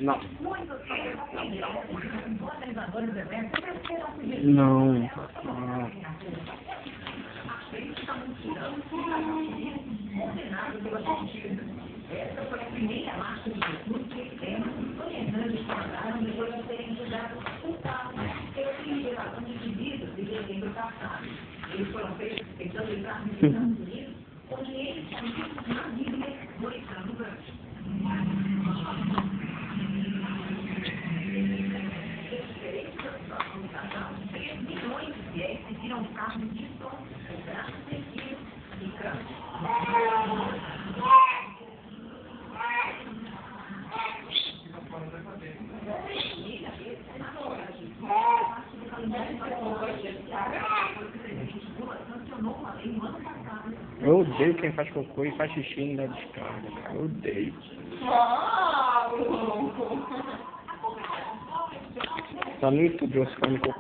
Não. Não. Essa foi a primeira marcha de Jesus que fizemos, orientando os mandaram depois de serem julgados culpados pela liberação de indivíduos de dezembro passado. Eles foram feitos tentando entrar nos Estados Unidos, onde eles são vistos na Bíblia glorificando o Brasil. Diferente da situação do casal, 3 milhões de fiéis seguiram carros de som, com braços erguidos e cantos. Eu odeio quem faz cocô e faz xixi na descarga, cara. Eu odeio. Tá no YouTube você faz cocô.